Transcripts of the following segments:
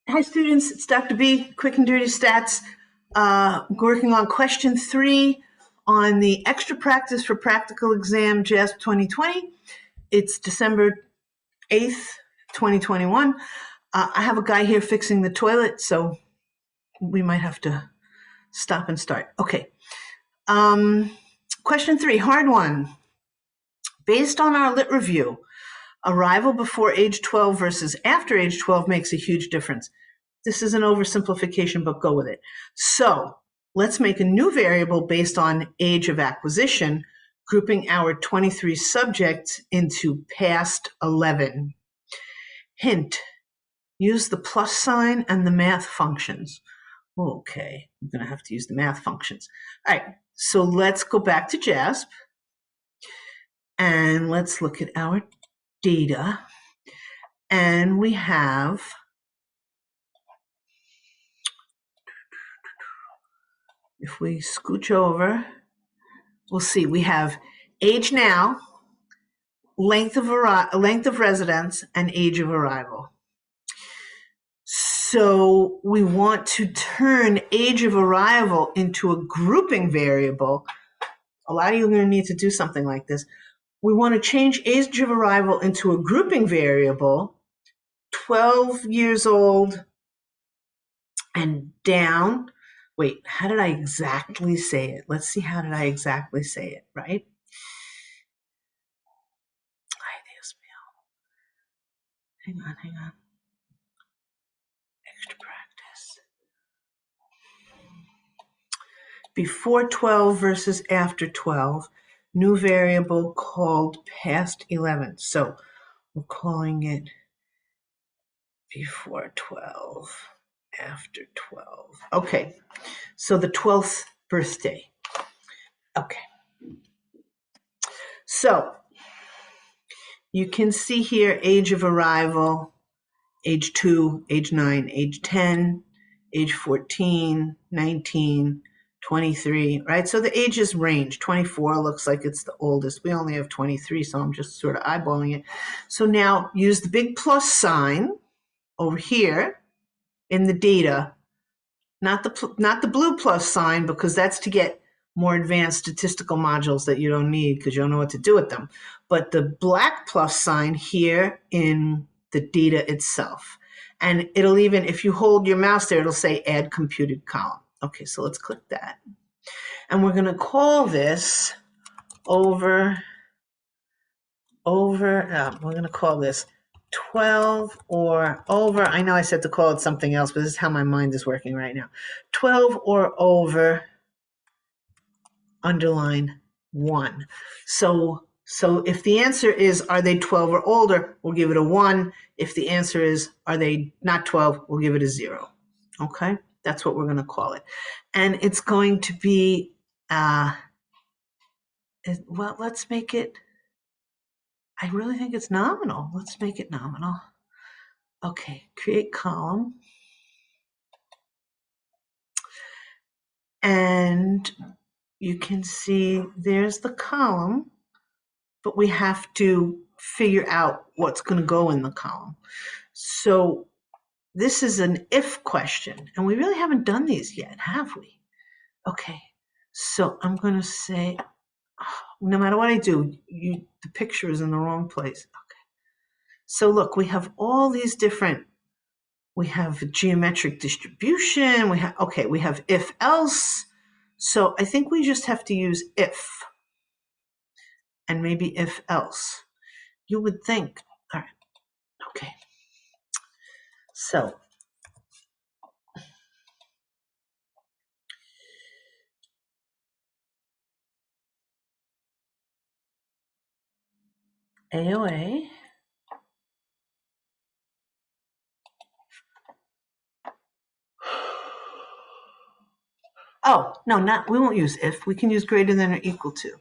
Hi students, it's Dr. B, Quick and Dirty Stats, working on question 3 on the extra practice for practical exam JASP 2020. It's December 8th, 2021. I have a guy here fixing the toilet, so we might have to stop and start. Okay. Question 3, hard one. Based on our lit review, arrival before age 12 versus after age 12 makes a huge difference. This is an oversimplification, but go with it. So let's make a new variable based on age of acquisition, grouping our 23 subjects into past 11. Hint, use the plus sign and the math functions. Okay, I'm going to have to use the math functions. All right, so let's go back to JASP and let's look at our data. And we have if we scooch over, we'll see we have age now, length of residence, and age of arrival. So we want to turn age of arrival into a grouping variable. A lot of you are going to need to do something like this. We want to change age of arrival into a grouping variable, 12 years old and down. Wait, how did I exactly say it? Let's see, how did I exactly say it, right? Hang on. Extra practice. Before 12 versus after 12, new variable called past 11. So we're calling it before 12, after 12. Okay, so the 12th birthday. Okay. So you can see here age of arrival, age 2, age 9, age 10, age 14, 19, 23, right? So the ages range. 24 looks like it's the oldest. We only have 23, so I'm just sort of eyeballing it. So now use the big plus sign over here in the data, not the blue plus sign, because that's to get more advanced statistical modules that you don't need because you don't know what to do with them. But the black plus sign here in the data itself. And it'll even, if you hold your mouse there, it'll say add computed column. Okay, so let's click that. And we're going to call this we're going to call this 12 or over. I know I said to call it something else, but this is how my mind is working right now. 12 or over, underline 1. So if the answer is, are they 12 or older, we'll give it a 1. If the answer is, are they not 12, we'll give it a 0. Okay, that's what we're going to call it. And it's going to be, well, let's make it, I really think it's nominal. Let's make it nominal. Okay, create column. And you can see there's the column, but we have to figure out what's going to go in the column. So this is an if question, and we really haven't done these yet, have we? Okay, so I'm going to say, no matter what I do, the picture is in the wrong place. Okay, so look, we have all these different, we have geometric distribution, we have if else. So I think we just have to use if and maybe if else. You would think, all right, okay. So AOA, oh, no, we won't use if, we can use greater than or equal to.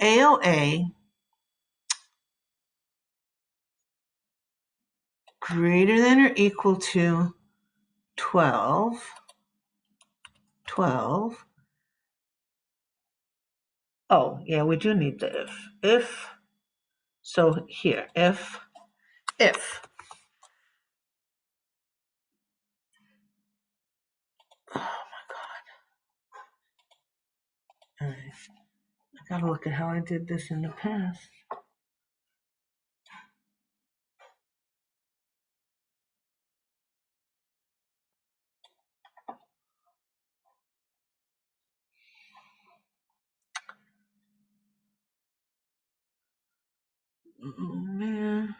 AOA greater than or equal to 12. Oh, yeah, we do need the if. So here, if right. I gotta look at how I did this in the past. Oh man.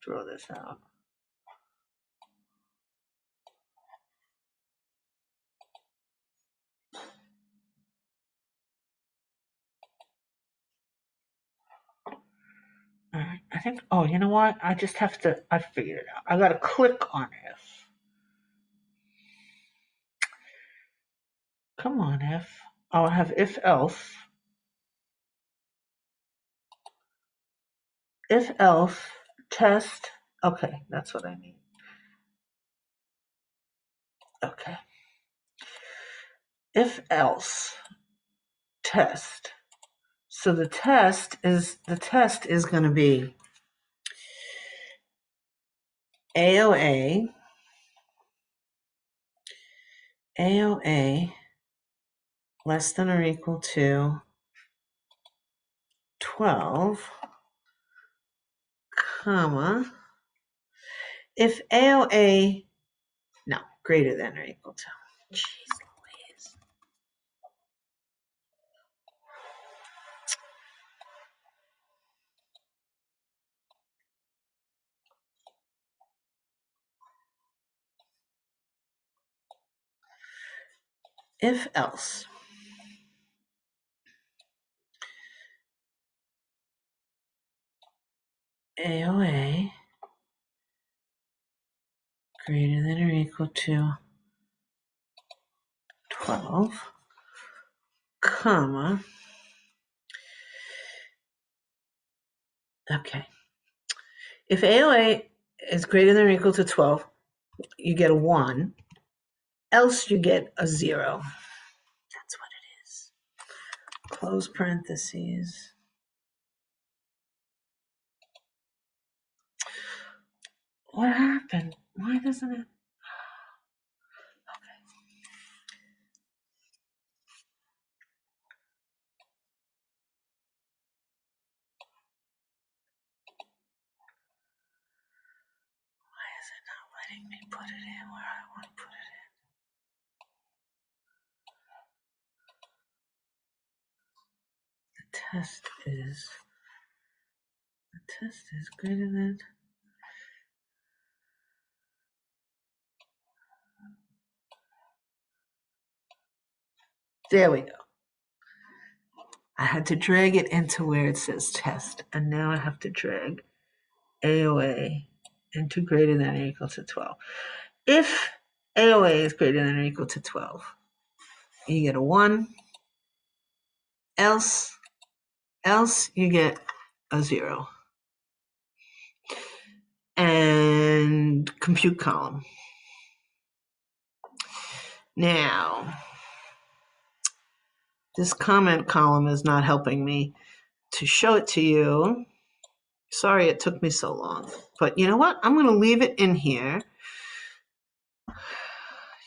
Throw this out. All right. I think, oh, you know what? I just have to, I figured it out. I gotta click on F. Come on, F. Oh, I have if else. If else, test. Okay, that's what I need. Okay. If else, test. So the test is going to be AOA less than or equal to 12, comma, if AOA, no, greater than or equal to. Jeez Louise. If else. AOA greater than or equal to 12, comma, okay. If AOA is greater than or equal to 12, you get a 1, else you get a 0. That's what it is. Close parentheses. What happened? Why doesn't it? Why is it not letting me put it in where I want to put it in? The test is greater than. There we go. I had to drag it into where it says test, and now I have to drag AOA into greater than or equal to 12. If AOA is greater than or equal to 12, you get a 1. Else you get a 0. And compute column. Now, this comment column is not helping me to show it to you. Sorry it took me so long. But you know what? I'm going to leave it in here.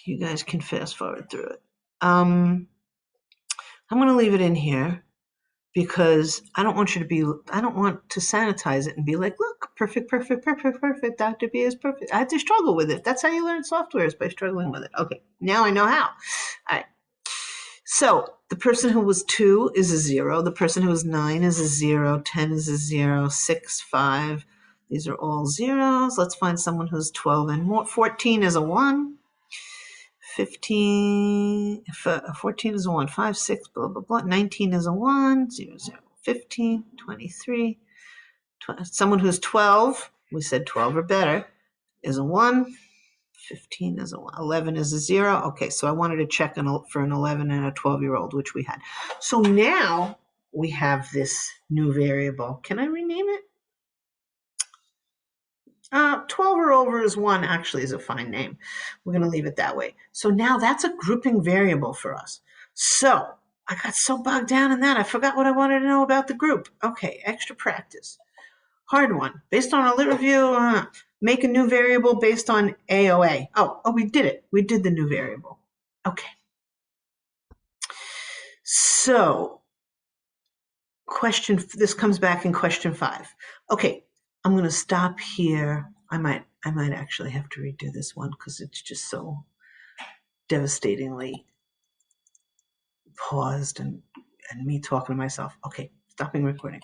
You guys can fast forward through it. I'm going to leave it in here because I don't want to sanitize it and be like, look, perfect. Dr. B is perfect. I had to struggle with it. That's how you learn software, is by struggling with it. Okay, now I know how. All right. So the person who was 2 is a 0. The person who was 9 is a 0. 10 is a 0. 6, 5. These are all zeros. Let's find someone who's 12 and more. 14 is a 1. 14 is a 1. 5, 6, blah, blah, blah. 19 is a 1. 0, 0. 15, 23. Someone who's 12, we said 12 or better, is a 1. 15 is a 1. 11 is a 0. Okay, so I wanted to check for an 11 and a 12-year-old, which we had. So now we have this new variable. Can I rename it? 12 or over is 1 actually is a fine name. We're going to leave it that way. So now that's a grouping variable for us. So I got so bogged down in that, I forgot what I wanted to know about the group. Okay, extra practice. Hard one. Based on a lit review, make a new variable based on AOA. Oh, we did it. We did the new variable. Okay. So this comes back in question 5. Okay, I'm going to stop here. I might actually have to redo this one because it's just so devastatingly paused and me talking to myself. Okay, stopping recording.